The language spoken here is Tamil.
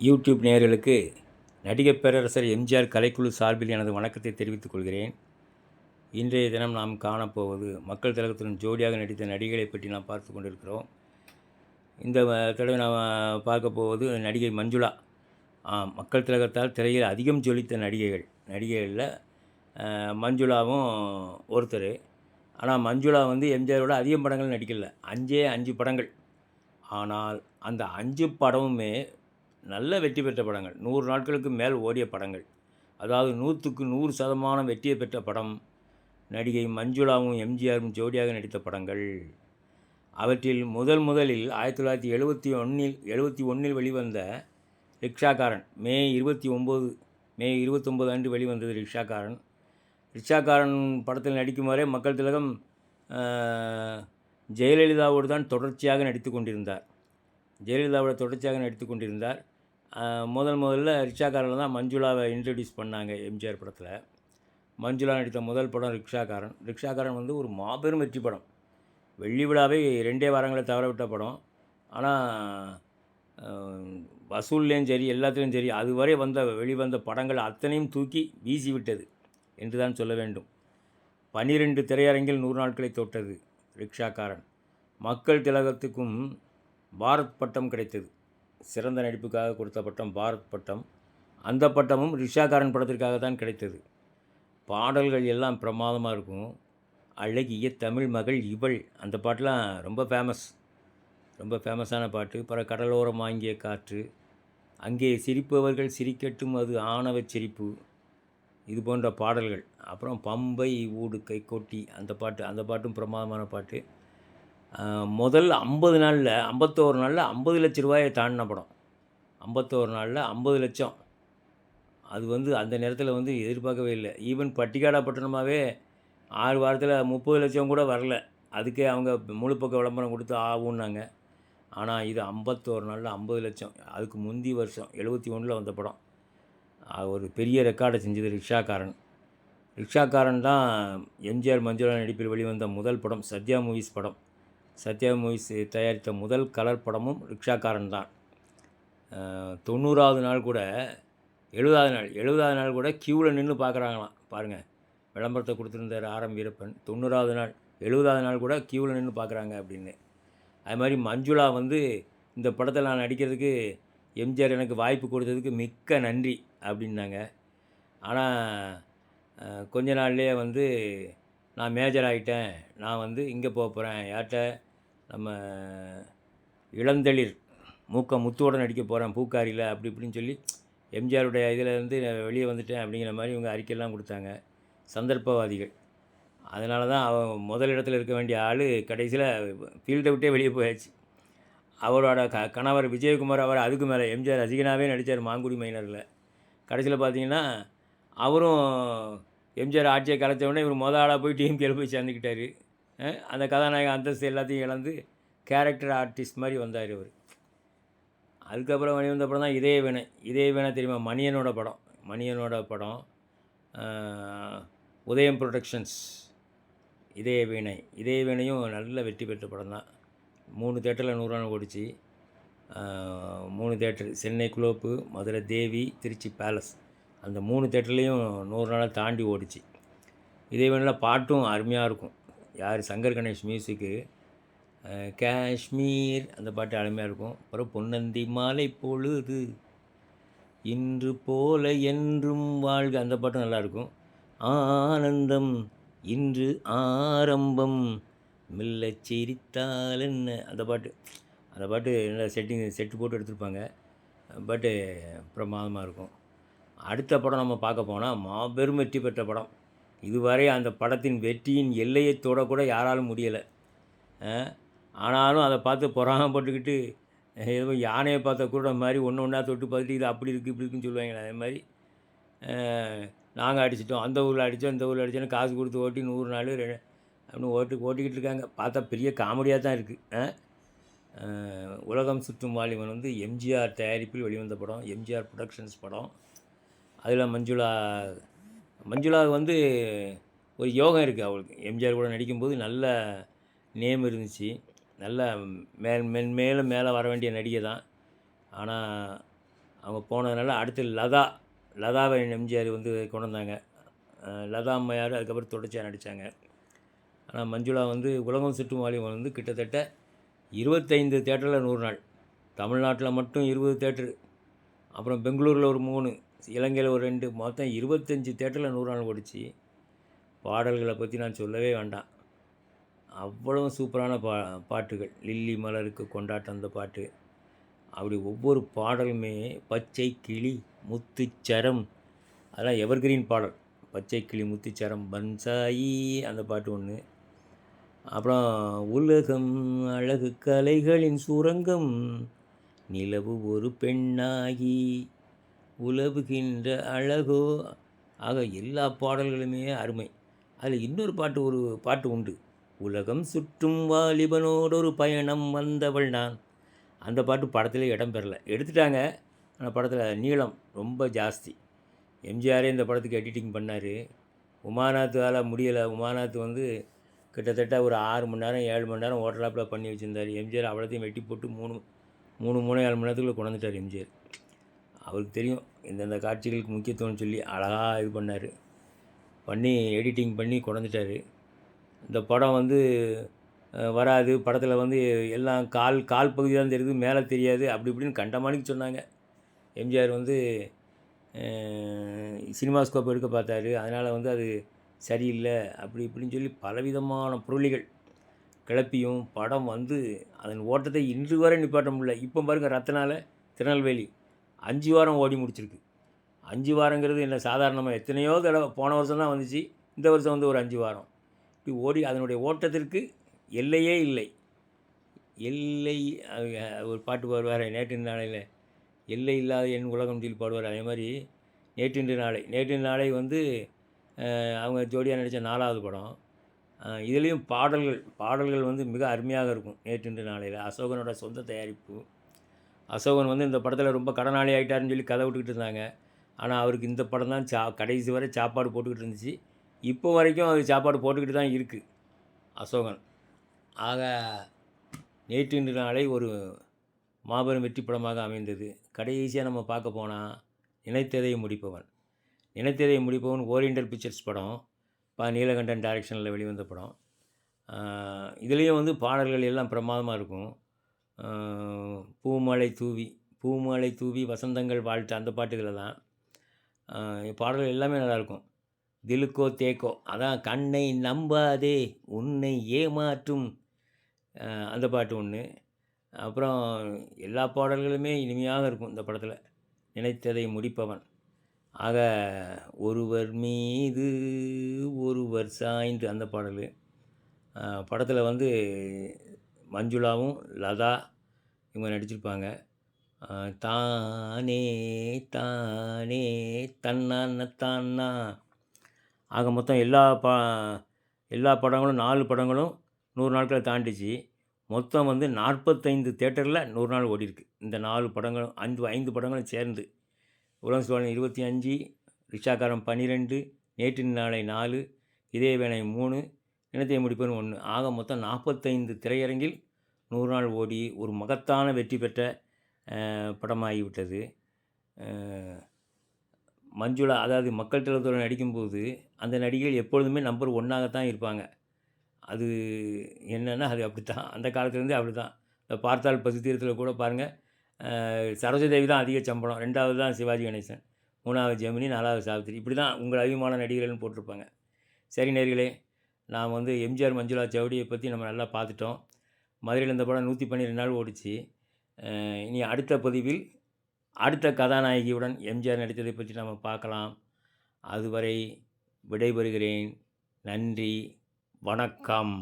யூடியூப் நேயர்களுக்கு நடிகர் பேரரசர் எம்ஜிஆர் கலைக்குழு சார்பில் எனது வணக்கத்தை தெரிவித்துக் கொள்கிறேன். இன்றைய தினம் நாம் காணப்போவது மக்கள் திலகத்துடன் ஜோடியாக நடித்த நடிகைகளை பற்றி நாம் பார்த்து கொண்டிருக்கிறோம். இந்த தடவை நாம் பார்க்க போவது நடிகை மஞ்சுளா. மக்கள் திலகத்தால் திரையில் அதிகம் ஜொலித்த நடிகைகளில் மஞ்சுளாவும் ஒருத்தர். ஆனால் மஞ்சுளா வந்து எம்ஜிஆரோட அதிகம் படங்கள் நடிக்கல, 5 படங்கள். ஆனால் அந்த 5 படமுமே நல்ல வெற்றி பெற்ற படங்கள், 100 நாட்களுக்கு மேல் ஓடிய படங்கள். அதாவது 100க்கு 100% வெற்றியை பெற்ற படம் நடிகை மஞ்சுளாவும் எம்ஜிஆரும் ஜோடியாக நடித்த படங்கள். அவற்றில் முதலில் 1971 வெளிவந்த ரிக்ஷாக்காரன், மே 29 அன்று வெளிவந்தது ரிக்ஷாக்காரன். ரிக்ஷாக்காரன் படத்தில் நடிக்கும் வரை மக்கள் திலகம் ஜெயலலிதாவோடு தான் தொடர்ச்சியாக நடித்து கொண்டிருந்தார். முதல்ல ரிக்ஷாக்காரனில் தான் மஞ்சுளாவை இன்ட்ரடியூஸ் பண்ணாங்க எம்ஜிஆர் படத்தில். மஞ்சுளா நடித்த முதல் படம் ரிக்ஷாக்காரன் வந்து ஒரு மாபெரும் வெற்றி படம். வெள்ளி விழாவை 2 வாரங்களை தவற விட்ட படம். ஆனால் வசூல்லையும் சரி, எல்லாத்துலேயும் சரி, அதுவரை வெளிவந்த படங்கள் அத்தனையும் தூக்கி வீசிவிட்டது என்று தான் சொல்ல வேண்டும். 12 திரையரங்கில் 100 நாட்களை தொட்டது ரிக்ஷாக்காரன். மக்கள் திலகத்துக்கும் பாரத் பட்டம் கிடைத்தது. சிறந்த நடிப்புக்காக கொடுத்த பட்டம் பாரத் பட்டம். அந்த பட்டமும் ரிக்ஷாக்காரன் படத்திற்காக தான் கிடைத்தது. பாடல்கள் எல்லாம் பிரமாதமாக இருக்கும். அழகிய தமிழ் மகள் இவள், அந்த பாட்டெலாம் ரொம்ப ஃபேமஸான பாட்டு. பிறகு கடலோரம் வாங்கிய காற்று, அங்கே சிரிப்பவர்கள் சிரிக்கட்டும் அது ஆணவ சிரிப்பு, இது போன்ற பாடல்கள். அப்புறம் பம்பை ஊடு கொட்டி, அந்த பாட்டும் பிரமாதமான பாட்டு. முதல் 51 நாளில் 50 லட்ச ரூபாயை தாண்டின படம். 51 நாளில் 50 லட்சம். அது வந்து அந்த நேரத்தில் வந்து எதிர்பார்க்கவே இல்லை. ஈவன் பட்டிக்காடா பட்டணமாகவே 6 வாரத்தில் 30 லட்சம் கூட வரல. அதுக்கே அவங்க முழு பக்க விளம்பரம் கொடுத்து ஆகுன்னாங்க. ஆனால் இது 51 நாளில் 50 லட்சம். அதுக்கு முந்தி வருஷம் 71 வந்த படம். ஒரு பெரிய ரெக்கார்டை செஞ்சது ரிக்ஷாக்காரன் தான் எம்ஜிஆர் மஞ்சுளா நடிப்பில் வெளிவந்த முதல் படம். சத்யா மூவிஸ் தயாரித்த முதல் கலர் படமும் ரிக்ஷாக்காரன் தான். 90வது நாள் கூட 70வது நாள் கூட க்யூவில் நின்று பார்க்குறாங்களாம். பாருங்கள், விளம்பரத்தை கொடுத்துருந்தார் ஆரம் வீரப்பன். 90வது நாள் 70வது நாள் கூட க்யூவில் நின்று பார்க்குறாங்க அப்படின்னு. அது மாதிரி மஞ்சுளா வந்து இந்த படத்தில் நான் நடிக்கிறதுக்கு எம்ஜிஆர் எனக்கு வாய்ப்பு கொடுத்ததுக்கு மிக்க நன்றி அப்படின்னாங்க. ஆனால் கொஞ்ச நாள்லேயே வந்து நான் மேஜர் ஆகிட்டேன், நான் வந்து இங்கே போகிறேன், யார்கிட்ட, நம்ம இளந்தளிர் முத்துவோடு நடிக்க போகிறேன் பூக்காரியில், அப்படி இப்படின்னு சொல்லி எம்ஜிஆருடைய இதில் இருந்து வெளியே வந்துட்டேன் அப்படிங்கிற மாதிரி இவங்க அறிக்கையெல்லாம் கொடுத்தாங்க. சந்தர்ப்பவாதிகள். அதனால தான் அவன் முதலிடத்தில் இருக்க வேண்டிய ஆள் கடைசியில் ஃபீல்டை விட்டே வெளியே போயாச்சு. அவரோட கணவர் விஜயகுமார், அவர் அதுக்கு மேலே எம்ஜிஆர் ரசிகனாகவே நடித்தார் மாங்குடி மைனரில். கடைசியில் பார்த்தீங்கன்னா அவரும் எம்ஜிஆர் ஆட்சியை கலைச்ச இவர் ஆளாக போய் டிஎம்கேல போய் சேர்ந்துக்கிட்டார். அந்த கதாநாயக அந்தஸ்து எல்லாத்தையும் இழந்து கேரக்டர் ஆர்டிஸ்ட் மாதிரி வந்தார் இவர். அதுக்கப்புறம் வெளிவந்த படம் தான் இதய வீணை தெரியுமா? மணியனோட படம். உதயம் ப்ரொடக்ஷன்ஸ். இதய வீணையும் நல்ல வெற்றி பெற்ற படம் தான். 3 தேட்டரில் 100 நாள் ஓடிச்சு. 3 தேட்டர், சென்னை குளோப்பு, மதுரை தேவி, திருச்சி பேலஸ், அந்த 3 தேட்டர்லேயும் 100 நாளை தாண்டி ஓடிச்சு. இதே வேணில் பாட்டும் அருமையாக இருக்கும். சங்கர் கணேஷ் மியூசிக்கு. காஷ்மீர், அந்த பாட்டு அருமையாக இருக்கும். அப்புறம் பொன்னந்தி மாலை பொழுது இன்று போல என்றும் வாழ்க, அந்த பாட்டும் நல்லாயிருக்கும். ஆனந்தம் இன்று ஆரம்பம் மெல்ல சிரித்தால் என்ன, அந்த பாட்டு நல்லா செட்டு போட்டு எடுத்துருப்பாங்க. பட்டு பிரமாதமாக இருக்கும். அடுத்த படம் நம்ம பார்க்க போனால் மாபெரும் வெற்றி பெற்ற படம். இதுவரை அந்த படத்தின் வெற்றியின் எல்லையை தொடக்கூட யாராலும் முடியலை. ஆனாலும் அதை பார்த்து பொறாமப்பட்டுக்கிட்டு ஏதோ யானையை பார்த்த கூட மாதிரி ஒன்றா தொட்டு பார்த்துட்டு இது அப்படி இருக்குது இப்படி இருக்குன்னு சொல்லுவாங்களே, அதே மாதிரி நாங்கள் அடிச்சிட்டோம், அந்த ஊரில் அடித்தோம், இந்த ஊரில் அடித்தோன்னு காசு கொடுத்து ஓட்டி 100 நாள் அப்படின்னு ஓட்டிக்கிட்டு இருக்காங்க. பார்த்தா பெரிய காமெடியாக தான் இருக்குது. உலகம் சுற்றும் வாலிபன் வந்து எம்ஜிஆர் தயாரிப்பில் வெளிவந்த படம், எம்ஜிஆர் ப்ரொடக்ஷன்ஸ் படம். அதில் மஞ்சுளா வந்து ஒரு யோகம் இருக்குது அவளுக்கு. எம்ஜிஆர் கூட நடிக்கும்போது நல்ல நேம் இருந்துச்சு. நல்ல மேலும் மேலே வர வேண்டிய நடிகை தான். ஆனால் அவங்க போனதுனால அடுத்து லதாவை எம்ஜிஆர் வந்து கொண்டு வந்தாங்க. லதா அம்மையார் அதுக்கப்புறம் தொடர்ச்சியாக நடித்தாங்க. ஆனால் மஞ்சுளா வந்து உலகம் சுற்றும் வாலிபன் வந்து கிட்டத்தட்ட 25 தேட்டரில் 100 நாள். தமிழ்நாட்டில் மட்டும் 20 தேட்டரு, அப்புறம் பெங்களூரில் ஒரு 3, இலங்கையில் ஒரு 2, மொத்தம் 25 தேட்டரில் 100 நாள் ஓடிச்சு. பாடல்களை பற்றி நான் சொல்லவே வேண்டாம். அவ்வளவு சூப்பரான பாட்டுகள். லில்லி மலருக்கு கொண்டாட்டம் அந்த பாட்டு. அப்படி ஒவ்வொரு பாடலுமே பச்சை கிளி முத்துச்சரம், அதெல்லாம் எவர்கிரீன் பாடல். பச்சை கிளி முத்துச்சரம் பன்சாயி அந்த பாட்டு ஒன்று. அப்புறம் உலகம் அழகு கலைகளின் சுரங்கம், நிலவு ஒரு பெண்ணாகி உலவுகின்ற அழகோ. ஆக எல்லா பாடல்களுமே அருமை. அதில் இன்னொரு பாட்டு உண்டு. உலகம் சுற்றும் வாலிபனோடு ஒரு பயணம் வந்தவள் நான். அந்த பாட்டு படத்தில் இடம் பெறலை, எடுத்துட்டாங்க. ஆனால் படத்தில் நீளம் ரொம்ப ஜாஸ்தி. எம்ஜிஆரே இந்த படத்துக்கு எடிட்டிங் பண்ணார். உமாநாத்தால் முடியலை. உமாநாத் வந்து கிட்டத்தட்ட ஒரு 6 மணி நேரம் 7 மணி நேரம் ஓட்டலாப்பில் பண்ணி வச்சுருந்தார். எம்ஜிஆர் அவ்வளோத்தையும் வெட்டி போட்டு 3 3.5 மணி நேரத்துக்குள்ளே கொண்டுட்டார் எம்ஜிஆர். அவருக்கு தெரியும் இந்தந்த காட்சிகளுக்கு முக்கியத்துவம்னு சொல்லி அழகாக இது பண்ணி எடிட்டிங் பண்ணி கொண்டுட்டார். இந்த படம் வந்து வராது, படத்தில் வந்து எல்லாம் கால் பகுதி தான் தெரியுது, மேலே தெரியாது, அப்படி இப்படின்னு கண்டமானிக்கு சொன்னாங்க. எம்ஜிஆர் வந்து சினிமாஸ்கோப் எடுக்க பார்த்தாரு. அதனால் வந்து அது சரியில்லை அப்படி இப்படின்னு சொல்லி பலவிதமான புரளிகள் கிளப்பியும் படம் வந்து அதன் ஓட்டத்தை இன்று வரை நிப்பாட்ட முடியல. இப்போ பாருங்கள், ரத்தனால திருநெல்வேலி 5 வாரம் ஓடி முடிச்சிருக்கு. 5 வாரங்கிறது என்ன சாதாரணமாக, எத்தனையோ தடவை போன வருஷம் தான் வந்துச்சு, இந்த வருஷம் வந்து ஒரு 5 வாரம் இப்படி ஓடி அதனுடைய ஓட்டத்திற்கு எல்லையே இல்லை. ஒரு பாட்டு பாடுவார் நேற்று நாளையில், எல்லை இல்லாத என் உலகம் சொல்லி பாடுவார். அதே மாதிரி நேற்று நாளை வந்து அவங்க ஜோடியாக நடித்த 4வது படம். இதுலேயும் பாடல்கள் வந்து மிக அருமையாக இருக்கும். நேற்று நாளையில் அசோகனோட சொந்த தயாரிப்பு. அசோகன் வந்து இந்த படத்தில் ரொம்ப கடனாளி ஆகிட்டாருன்னு சொல்லி கதை விட்டுக்கிட்டு இருந்தாங்க. ஆனால் அவருக்கு இந்த படம் தான் கடைசி வரை சாப்பாடு போட்டுக்கிட்டு இருந்துச்சு. இப்போ வரைக்கும் அது சாப்பாடு போட்டுக்கிட்டு தான் இருக்குது அசோகன். ஆக நேற்று நாளை ஒரு மாபெரும் வெற்றி படமாக அமைந்தது. கடைசியாக நம்ம பார்க்க போனால் நினைத்ததை முடிப்பவன் ஓரியண்டல் பிக்சர்ஸ் படம். நீலகண்டன் டைரக்ஷனில் வெளிவந்த படம். இதுலேயும் வந்து பாடல்கள் எல்லாம் பிரமாதமாக இருக்கும். பூமழை தூவி வசந்தங்கள் வாழ்த்து அந்த பாட்டுகளில் தான் பாடல்கள் எல்லாமே நல்லாயிருக்கும். திலுக்கோ தேக்கோ, அதான் கண்ணை நம்பாதே உன்னை ஏமாற்றும் அந்த பாட்டு ஒன்று. அப்புறம் எல்லா பாடல்களுமே இனிமையாக இருக்கும் இந்த படத்தில். நினைத்ததை முடிப்பவன். ஆக ஒருவர் மீது ஒருவர் சாய்ந்து அந்த பாடல். படத்தில் வந்து மஞ்சுளாவும் லதா இவங்க நடிச்சிருப்பாங்க. தானே தானே தன்னான தானா. ஆக மொத்தம் எல்லா படங்களும் 4 படங்களும் 100 நாட்களை தாண்டிச்சு. மொத்தம் வந்து 45 தேட்டரில் 100 நாள் ஓடிருக்கு. இந்த 4 படங்களும் 5 படங்களும் சேர்ந்து. உலகம் சுற்றும் 25, ரிக்ஷாக்காரன் 12, நேற்று நாளை 4, இதயவேளை 3, நினைத்ததை முடிப்பவன் 1. ஆக மொத்தம் 45 திரையரங்கில் 100 நாள் ஓடி ஒரு மகத்தான வெற்றி பெற்ற படமாகிவிட்டது. மஞ்சுளா, அதாவது மக்கள் திலகத்தோடு நடிக்கும்போது அந்த நடிகைகள் எப்பொழுதுமே நம்பர் 1ஆகத்தான் இருப்பாங்க. அது என்னென்னா அது அப்படி தான், அந்த காலத்துலேருந்தே அப்படி தான். இந்த பார்த்தால் பசித்தீரத்தில் கூட பாருங்கள், சரோஜதேவி தான் அதிக சம்பளம், 2வது தான் சிவாஜி கணேசன், 3வது ஜெமினி, 4வது சாவித்திரி. இப்படி தான் உங்கள் அபிமான நடிகர்கள்னு போட்டிருப்பாங்க. சரி நேயர்களே, நாம் வந்து எம்ஜிஆர் மஞ்சுளா ஜோடியை பற்றி நம்ம நல்லா பார்த்துட்டோம். மதுரையில் இந்த படம் 112 நாள் ஓடிச்சு. இனி அடுத்த பதிவில் அடுத்த கதாநாயகியுடன் எம்ஜிஆர் நடித்ததை பற்றி நாம் பார்க்கலாம். அதுவரை விடைபெறுகிறேன். நன்றி, வணக்கம்.